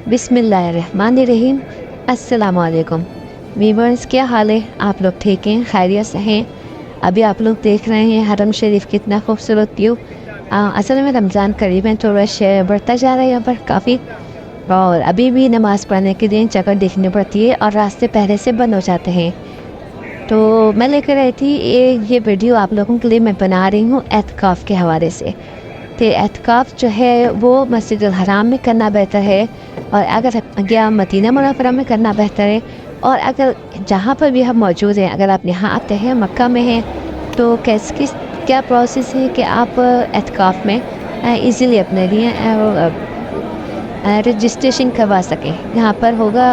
बिस्मिल्लाहिर्रहमानिर्रहीम। अस्सलाम वालेकुम वीवर्स, क्या हाल है? आप लोग ठीक हैं, खैरियत से हैं? अभी आप लोग देख रहे हैं हरम शरीफ कितना खूबसूरत व्यू। असल में रमज़ान करीब है तो रश बढ़ता जा रहा है यहाँ पर काफ़ी, और अभी भी नमाज़ पढ़ने के लिए जगह देखनी पड़ती है और रास्ते पहले से बंद हो जाते हैं। तो मैं लेकर आई थी ये वीडियो आप लोगों के लिए मैं बना रही हूँ एतकाफ़ के हवाले से। तो एतकाफ़ जो है वो मस्जिद अल हराम में करना बेहतर है, और अगर या मदीना मुनव्वरा में करना बेहतर है, और अगर जहाँ पर भी हम मौजूद हैं, अगर आप यहाँ आते हैं मक्का में हैं तो क्या प्रोसेस है कि आप एतकाफ़ में इजीली अपने लिए रजिस्ट्रेशन करवा सकें। यहाँ पर होगा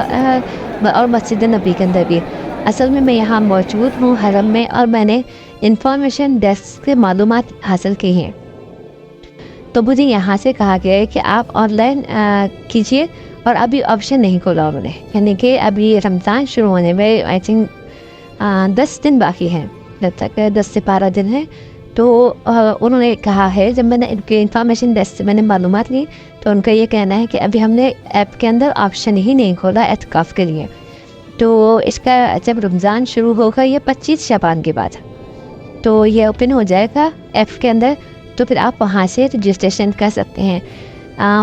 और मस्जिद नबी के अंदर भी। असल में मैं यहाँ मौजूद हूँ हरम में, और मैंने इंफॉर्मेशन डेस्क से मालूमात हासिल की हैं। तो मुझे यहाँ से कहा गया है कि आप ऑनलाइन कीजिए, और अभी ऑप्शन नहीं खोला उन्होंने, यानी कि अभी रमज़ान शुरू होने में आई थिंक 10 दिन बाकी हैं, जब तक 10 से 12 दिन है। तो उन्होंने कहा है, जब मैंने इनके इंफॉर्मेशन डेस्क से मैंने मालूमात ली तो उनका ये कहना है कि अभी हमने ऐप के अंदर ऑप्शन ही नहीं खोला एतकाफ़ के लिए। तो इसका जब रमज़ान शुरू होगा ये 25 शबान के बाद, तो ये ओपन हो जाएगा ऐप के अंदर, तो फिर आप वहाँ से रजिस्ट्रेशन कर सकते हैं।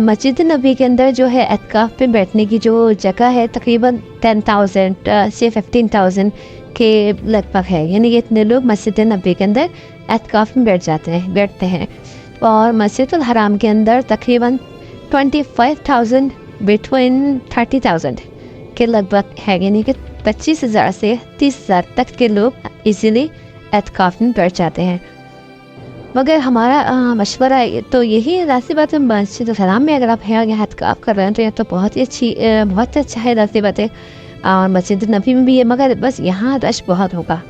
मस्जिद नबी के अंदर जो है एतकाफ़ पे बैठने की जो जगह है तकरीबन 10,000 से 15,000 के लगभग है, यानी कि इतने लोग मस्जिद नबी के अंदर एतकाफ़ में बैठते हैं। और मस्जिद अल हराम के अंदर तकरीबन 25,000 बिटवीन 30,000 के लगभग है, यानी कि 25,000 से 30,000 तक के लोग इजीली एतकाफ़ में बैठ जाते हैं। मगर हमारा मशवरा तो यही है, रास्ते बात है मस्जिद हराम में अगर आप हैं यहाँ एतकाफ़ कर रहे हैं तो यह तो बहुत अच्छा है रास्ते बातें, और मस्जिद नबी में भी है, मगर बस यहाँ रश बहुत होगा।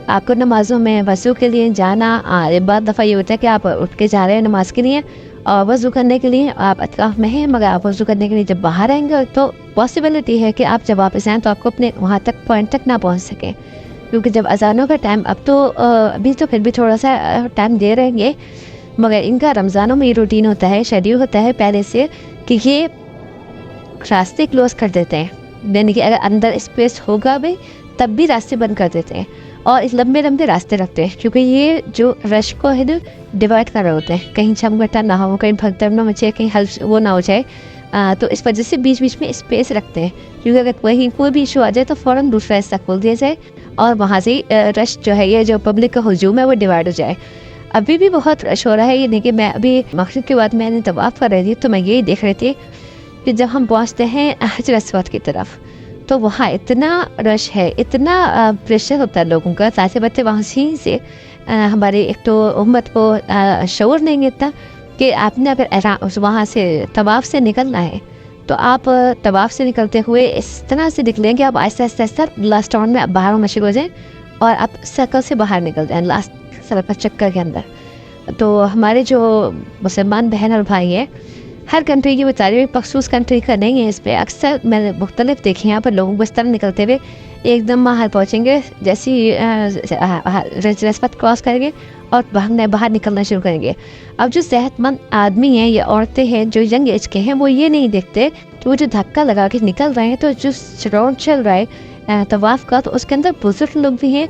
आपको नमाज़ों में वज़ू के लिए जाना, बाद दफ़ा ये होता है कि आप उठ के जा रहे हैं नमाज के लिए और वज़ू करने के लिए आप एतकाफ़ में हैं, मगर आप वज़ू करने के लिए जब बाहर आएंगे तो पॉसिबिलिटी है कि आप जब वापस आएँ तो आपको अपने वहाँ तक पॉइंट तक ना पहुँच सकें, क्योंकि जब अजानों का टाइम अभी तो फिर भी थोड़ा सा टाइम दे रहेंगे, मगर इनका रमज़ानों में ये रूटीन होता है, शेड्यूल होता है पहले से कि ये रास्ते क्लोज़ कर देते हैं, यानी कि अगर अंदर स्पेस होगा भी तब भी रास्ते बंद कर देते हैं, और इस लंबे लंबे रास्ते रखते हैं, क्योंकि ये जो रश को है ना डिवाइड कर रहे होते हैं, कहीं छमगट्टा ना हो, कहीं भगदड़ ना मचे, कहीं हल वो ना हो जाए। तो इस वजह से बीच बीच में स्पेस रखते हैं, क्योंकि अगर वहीं कोई भी इशू आ जाए तो फ़ौरन दूसरा हिस्सा खोल दिया जाए और वहाँ से रश जो है, ये जो पब्लिक का हुजूम है वो डिवाइड हो जाए। अभी भी बहुत रश हो रहा है, ये नहीं कि मैं अभी मगरिब के बाद मैंने तवाफ़ कर रही थी तो मैं यही देख रही थी कि जब हम पहुँचते हैं हजर अस्वद की तरफ तो वहाँ इतना रश है, इतना प्रेशर होता है लोगों का, ताकि बच्चे वहाँ से हमारे एक तो उम्मत को शऊर नहीं इतना कि आपने अगर वहाँ से तवाफ़ से निकलना है तो आप तवाफ़ से निकलते हुए इस तरह से निकलें कि आप आहिस्ता आहिस्ता लास्ट राउंड में बाहर होना शुरू हो जाएँ और आप सर्कल से बाहर निकल जाएँ लास्ट सर्कल चक्कर के अंदर। तो हमारे जो मुसलमान बहन और भाई हैं, हर कंट्री की बता रही, मखसूस कंट्री का नहीं है, इस पर अक्सर मैंने मुख्तलिफ देखे यहाँ पर लोगों को इस तरह निकलते हुए एकदम बाहर पहुँचेंगे, जैसे रस्पत क्रॉस करेंगे और बाहर निकलना शुरू करेंगे। अब जो सेहतमंद आदमी हैं या औरतें हैं जो यंग एज के हैं, वो ये नहीं देखते कि वो जो धक्का लगा के निकल रहे हैं, तो जो राउंड चल रहा है तवाफ़ का, तो उसके अंदर बुजुर्ग लोग भी हैं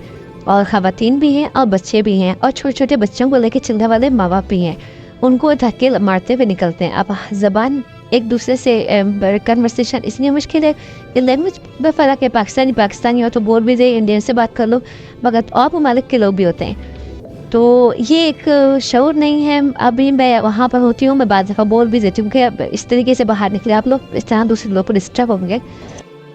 और ख़वातीन भी हैं और बच्चे भी हैं, और छोटे छोटे बच्चों को लेकर चलने वाले माँ बाप भी हैं, उनको धक्के मारते हुए निकलते हैं। अब ज़बान एक दूसरे से कन्वर्सेशन इसलिए मुश्किल है कि लैंग्वेज में फ़र्क है, पाकिस्तानी हो तो बोल भी दे, इंडियन से बात कर लो, मगर और ममालिक के लोग भी होते हैं, तो ये एक शऊर नहीं है। अभी मैं वहाँ पर होती हूँ, मैं बाद दफ़ा बोल भी देती हूँ कि अब इस तरीके से बाहर निकले आप लोग, इस तरह दूसरे लोग पर डिस्टर्ब होंगे।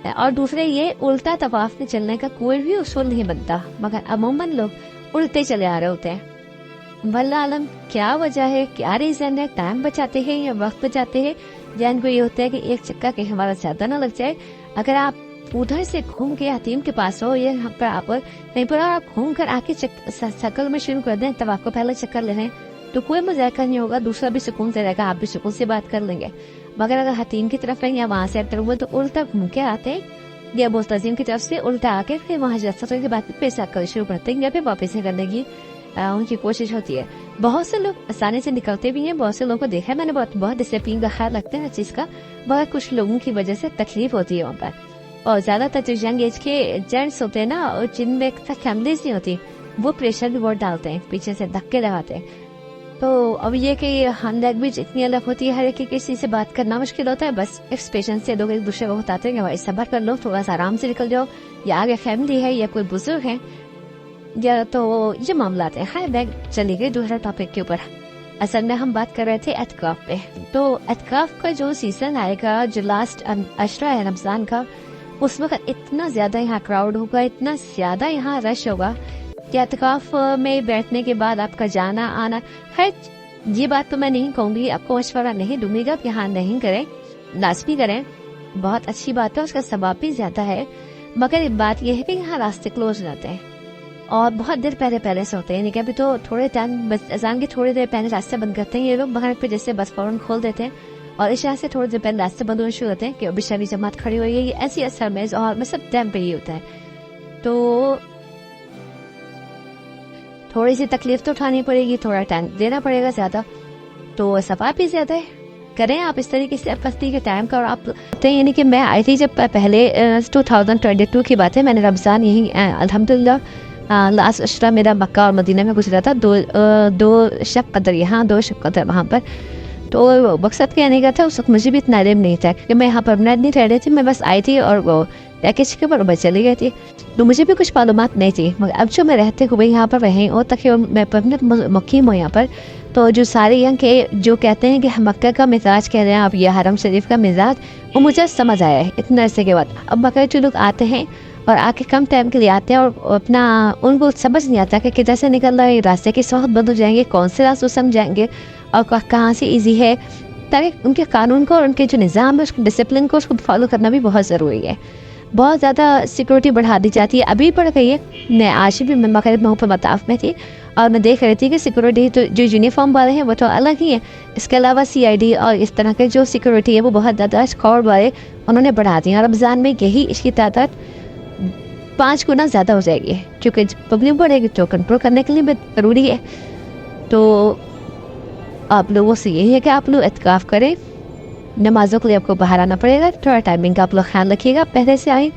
और दूसरे ये उल्टा तवाफ़ में चलने का कोई भी उसूल नहीं बनता, मगर अमूमन लोग उल्टे चले आ रहे होते हैं। वल्लाह आलम क्या वजह है, क्या रीज़न है, टाइम बचाते हैं या वक्त बचाते हैं, या इनको ये होता है कि एक चक्का के हमारा ज़्यादा ना लग जाए। अगर आप उधर से घूम के हतीम के पास हो या यहाँ पर आप कहीं पर आप घूम कर आके सर्कल में शुरू कर दें, तब आपको पहले चक्कर ले लें तो कोई मजाका नहीं होगा, दूसरा भी सुकून से रहेगा, आप भी सुकून से बात कर लेंगे। मगर अगर हतीम की तरफ या वहाँ से एंटर हुए तो उल्टा घूम के आते हैं, या मुस्तज़िम की तरफ से उल्टा आके फिर वहाँ जैसा के बाद फिर सर्कल शुरू करते हैं या फिर वापस करने की ان کی کوشش ہوتی ہے. بہت سے لوگ آسانی سے نکلتے بھی ہیں, بہت سے لوگوں کو دیکھا ہے میں نے, بہت ڈسپلین کا خیال رکھتے ہیں ہر چیز کا, بہت کچھ لوگوں کی وجہ سے تکلیف ہوتی ہے وہاں پر. اور زیادہ تر جو ینگ ایج کے جینٹس ہوتے ہیں نا, اور جن میں فیملیز نہیں ہوتی, وہ پریشر بھی بہت ڈالتے ہیں, پیچھے سے دھکے لگاتے ہیں. تو اب یہ کہ ہم لینگویج اتنی الگ ہوتی ہے, ہر ایک کسی سے بات کرنا مشکل ہوتا ہے. بس ایکسپریشن سے لوگ ایک دوسرے کو بتاتے ہیں کہ بھائی صبر کر لو, تھوڑا سا آرام سے نکل جاؤ, یا آگے فیملی ہے یا کوئی بزرگ ہے, یا تو یہ معاملات ہیں. ہائی بیگ چلی گئی دوسرا ٹاپک کے اوپر. اصل میں ہم بات کر رہے تھے اعتکاف پہ. تو اعتکاف کا جو سیزن آئے گا, جو لاسٹ عشرہ ہے رمضان کا, اس وقت اتنا زیادہ یہاں کراؤڈ ہوگا, اتنا زیادہ یہاں رش ہوگا کہ اعتکاف میں بیٹھنے کے بعد آپ کا جانا آنا, ہر یہ بات تو میں نہیں کہوں گی, آپ کو مشورہ نہیں دوں گی کہ یہاں نہیں کریں, لازمی کریں, بہت اچھی بات ہے, اس کا ثواب بھی زیادہ ہے. مگر بات یہ ہے کہ یہاں راستے کلوز رہتے ہیں اور بہت دیر پہلے سے ہوتے ہیں, یعنی کہ ابھی تو تھوڑے ٹائم اذان کے تھوڑی دیر پہلے راستے بند کرتے ہیں یہ لوگ, مگر پہ جیسے بس فوراً کھول دیتے ہیں, اور عشاء سے تھوڑی دیر پہلے راستے بند ہونے شروع ہوتے ہیں کہ ابھی شہری جماعت کھڑی ہوئی ہے. یہ ایسی اثر میں اور مطلب ٹائم پہ یہ ہوتا ہے. تو تھوڑی سی تکلیف تو اٹھانی پڑے گی, تھوڑا ٹائم دینا پڑے گا زیادہ, تو ثواب بھی زیادہ ہے. کریں آپ اس طریقے سے پستی کے ٹائم کا. اور آپ یعنی کہ میں آئی تھی جب پہلے 2022 کی بات ہے, میں نے رمضان یہی الحمدللہ لاسٹ عشرہ میرا مکہ اور مدینہ میں گزرا تھا. دو شب قدر یہاں, 2 شب قدر وہاں پر. تو مقصد کہنے کا تھا, اس وقت مجھے بھی اتنا علم نہیں تھا کہ میں یہاں پرمنٹ نہیں رہ رہی تھی, میں بس آئی تھی اور وہ پیکج کے اوپر میں چلی گئی تھی, تو مجھے بھی کچھ معلومات نہیں تھی. مگر اب جو میں رہتے ہوئے یہاں پر رہیں اور تک میں پرمنٹ مقیم ہوں یہاں پر, تو جو سارے یہاں کے جو کہتے ہیں کہ مکہ کا مزاج کہہ رہے ہیں آپ, یہ حرم شریف کا مزاج, وہ مجھے سمجھ آیا ہے اتنا عرصے کے بعد. اب مگر جو لوگ آتے ہیں اور آ کے کم ٹائم کے لیے آتے ہیں اور اپنا ان کو سمجھ نہیں آتا کہ کدھر سے نکل رہا ہے, راستے کس وقت بند ہو جائیں گے, کون سے راستے سمجھائیں گے اور کہاں سے ایزی ہے, تاکہ ان کے قانون کو اور ان کے جو نظام ہے اس ڈسپلن کو, اس کو فالو کرنا بھی بہت ضروری ہے. بہت زیادہ سیکورٹی بڑھا دی جاتی ہے, ابھی بڑھ گئی ہے. میں آج بھی میں مغرب میں اوپر مطاف میں تھی اور میں دیکھ رہی تھی کہ سیکورٹی تو جو یونیفارم والے ہیں وہ تو الگ ہی ہیں, اس کے علاوہ CID اور اس طرح کے جو سیکورٹی ہے وہ بہت زیادہ اسکواڈ والے انہوں نے بڑھا دی ہیں. اور رمضان میں یہی اس کی تعداد 5 گنا زیادہ ہو جائے گی, کیونکہ پبلک بڑھے گی تو کنٹرول کرنے کے لیے بھی ضروری ہے. تو آپ لوگوں سے یہی ہے کہ آپ لوگ اعتکاف کریں, نمازوں کے لیے آپ کو باہر آنا پڑے گا, تھوڑا ٹائمنگ کا آپ لوگ خیال رکھیے گا, پہلے سے آئیں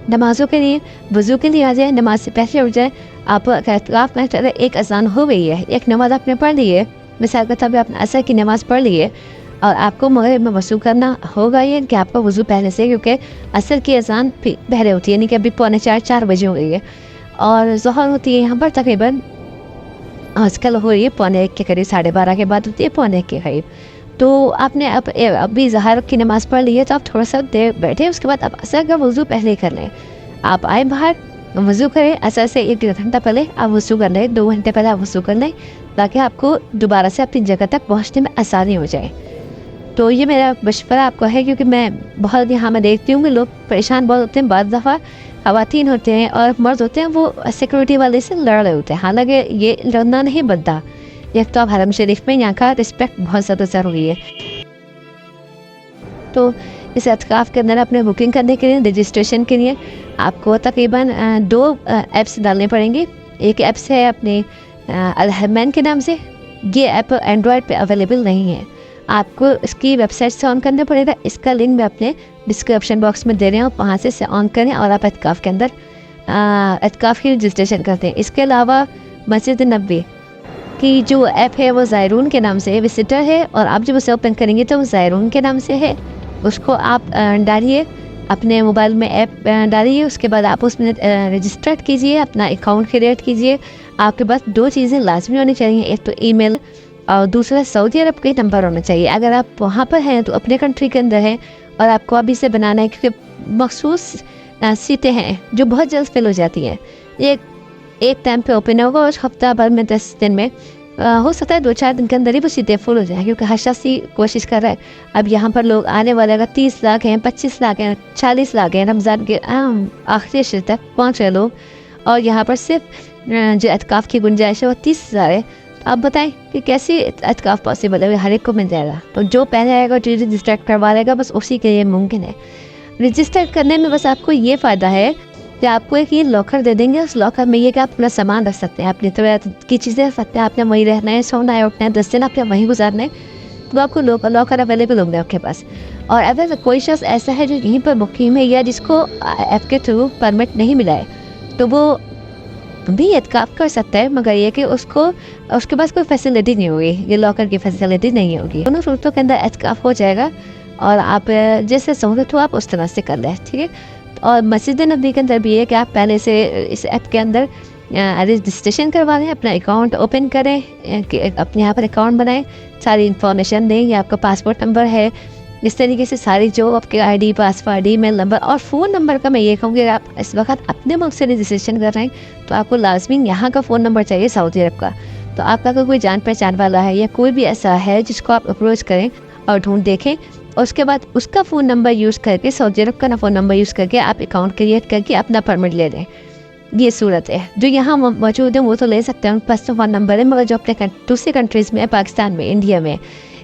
نمازوں کے لیے, وضو کے لیے آ جائیں, نماز سے پہلے اٹھ جائیں. آپ اعتکاف میں چلے, ایک اذان ہو گئی ہے, ایک نماز آپ نے پڑھ لی ہے, مثال کے طور پہ آپ نے عصر کی نماز پڑھ لی ہے, اور آپ کو مغرب میں وضو کرنا ہوگا, یہ کہ آپ کا وضو پہلے سے, کیونکہ عصر کی اذان پہلے ہوتی ہے, یعنی کہ ابھی 3:45 بجے ہو گئی ہے, اور ظہر ہوتی ہے یہاں پر تقریباً آج کل ہو رہی ہے 1:45 کے قریب, 12:30 کے بعد ہوتی ہے 1:45 کے قریب. تو آپ نے ابھی ظہر کی نماز پڑھ لی ہے, تو آپ تھوڑا سا دیر بیٹھے, اس کے بعد آپ عصر کا وضو پہلے کر لیں. آپ آئے باہر, وضو کریں, عصر سے 1 گھنٹہ پہلے آپ وضو کر لیں, 2 گھنٹے پہلے آپ وضو کر لیں, تاکہ آپ کو دوبارہ سے اپنی جگہ تک پہنچنے میں آسانی ہو جائے. تو یہ میرا مشورہ آپ کو ہے, کیونکہ میں بہت یہاں میں دیکھتی ہوں کہ لوگ پریشان بہت ہوتے ہیں. بعض دفعہ خواتین ہوتے ہیں اور مرد ہوتے ہیں, وہ سیکورٹی والے سے لڑ رہے ہوتے ہیں, حالانکہ یہ لڑنا نہیں بنتا. ایک تو آپ حرم شریف میں یہاں کا رسپیکٹ بہت زیادہ ضروری ہے. تو اس اعتکاف کے اندر اپنے بکنگ کرنے کے لیے, رجسٹریشن کے لیے آپ کو تقریباً 2 ایپس ڈالنے پڑیں گے. ایک ایپس ہے اپنے الحرمین کے نام سے, یہ ایپ اینڈرائڈ پہ اویلیبل نہیں ہے, آپ کو اس کی ویب سائٹ سے آن کرنا پڑے گا. اس کا لنک میں اپنے ڈسکرپشن باکس میں دے رہے ہیں, وہاں سے آن کریں اور آپ اعتکاف کے اندر اعتکاف کی رجسٹریشن کرتے ہیں. اس کے علاوہ مسجد نبوی کی جو ایپ ہے وہ زائرون کے نام سے ہے, وزٹر ہے, اور آپ جب اسے اوپن کریں گے تو وہ زائرون کے نام سے ہے. اس کو آپ ڈالیے, اپنے موبائل میں ایپ ڈالیے, اس کے بعد آپ اس میں رجسٹرڈ کیجئے, اپنا اکاؤنٹ کریٹ کیجئے. آپ کے پاس 2 چیزیں لازمی ہونی چاہیے, ایک تو ای میل اور دوسرا سعودی عرب کا نمبر ہونا چاہیے. اگر آپ وہاں پر ہیں تو اپنے کنٹری کے اندر ہیں, اور آپ کو ابھی سے بنانا ہے, کیونکہ مخصوص سیٹیں ہیں جو بہت جلد فل ہو جاتی ہیں. ایک ٹائم پہ اوپن ہوگا, اور ہفتہ بھر میں 10 دن میں ہو سکتا ہے 2-4 دن کے اندر ہی وہ سیٹیں فل ہو جائیں, کیونکہ ہر شخص ہی کوشش کر رہا ہے. اب یہاں پر لوگ آنے والے اگر 30 لاکھ ہیں, 25 لاکھ ہیں, 40 لاکھ ہیں, رمضان کے آخری عشرے تک پہنچ رہے لوگ, اور یہاں پر صرف جو اعتکاف کی گنجائش ہے وہ 30,000 ہے. آپ بتائیں کہ کیسی اعتکاف پاسبل ہے؟ ہر ایک کو مل جائے گا. تو جو پہلے آئے گا, جو رجسٹر کروا لے گا, بس اسی کے لیے ممکن ہے. رجسٹر کرنے میں بس آپ کو یہ فائدہ ہے कि आपको एक ये लॉकर दे देंगे, उस लॉकर में ये कि आप अपना सामान रख सकते हैं, अपनी तरह की चीज़ें रख सकते हैं, आपने वहीं रहना है, सोना है, उठना है, 10 दिन आपने वहीं गुजारना है, तो आपको लॉकर अवेलेबल होंगे आपके पास। और अगर कोई शख्स ऐसा है जो यहीं पर मुकीम है या जिसको ऐप के थ्रू परमिट नहीं मिला है, तो वो भी एतकाफ़ कर सकता है, मगर ये कि उसके पास कोई फैसिलिटी नहीं होगी, ये लॉकर की फैसिलिटी नहीं होगी। दोनों सूरतों के अंदर एतकाफ़ हो जाएगा और आप जैसे सहूलत हो आप उस तरह से कर लें, ठीक है। और मस्जिद नबी के अंदर भी है कि आप पहले से इस ऐप के अंदर रजिस्ट्रेशन करवा लें, अपना अकाउंट ओपन करें, कि अपने यहाँ पर अकाउंट बनाएं, सारी इन्फॉर्मेशन दें, या आपका पासपोर्ट नंबर है, इस तरीके से सारी जो आपके आईडी, पासवर्ड, ईमेल नंबर और फ़ोन नंबर का मैं ये कहूँगी, अगर आप इस वक्त अपने मुल्क से रजिस्ट्रेशन कर रहे हैं तो आपको लाजमी यहाँ का फ़ोन नंबर चाहिए सऊदी अरब का। तो आपका कोई जान पहचान वाला है या कोई भी ऐसा है जिसको आप अप्रोच करें और ढूंढ देखें, और उसके बाद उसका फ़ोन नंबर यूज़ करके, सऊदी अरब का फ़ोन नंबर यूज़ करके आप अकाउंट क्रिएट करके अपना परमिट ले लें। ये सूरत है। जो यहाँ मौजूद है वो तो ले सकते हैं, उनके पास तो फ़ोन नंबर है, मगर जो अपने दूसरी कंट्रीज़ में, पाकिस्तान में, इंडिया में,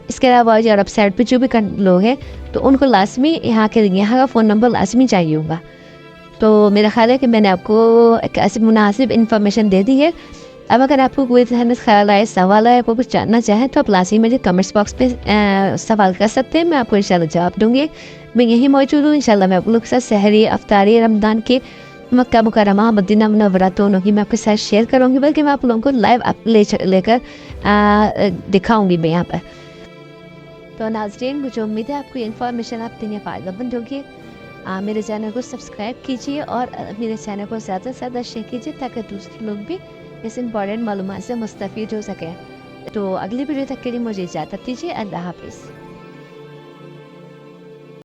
इसके अलावा जो अरब साइड पे जो भी लोग हैं, तो उनको लाजमी यहाँ का फ़ोन नंबर लाजमी चाहिए होगा। तो मेरा ख्याल है कि मैंने आपको एक ऐसी मुनासिब इन्फॉर्मेशन दे दी है। अब अगर आपको कोई जहन ख्याल आए, सवाल आए, आपको कुछ जानना चाहें तो आप लाजमी मुझे कमेंट्स बॉक्स पे सवाल कर सकते हैं, मैं आपको इंशाल्लाह जवाब दूँगी। मैं यहीं मौजूद हूँ, इंशाल्लाह मैं आप लोग के साथ सहरी, अफ्तारी, रमज़ान के मक्का मुकर्रमा, मदीना मुनव्वरा दोनों ही मैं आपके साथ शेयर करूँगी, बल्कि मैं आप लोगों को लाइव लेकर दिखाऊँगी मैं यहाँ पर। तो नाज़रीन, मुझे उम्मीद है आपको ये इन्फॉर्मेशन आपके लिए फ़ायदेमंद होगी। मेरे चैनल को सब्सक्राइब कीजिए और मेरे चैनल को ज़्यादा से ज़्यादा शेयर कीजिए ताकि दूसरे लोग भी इस इंपॉर्टेंट मालूमात से मुस्तफ़ीद हो सकें। तो अगली वीडियो तक के लिए मुझे इजाज़त दीजिए। अल्लाह हाफ़िज़।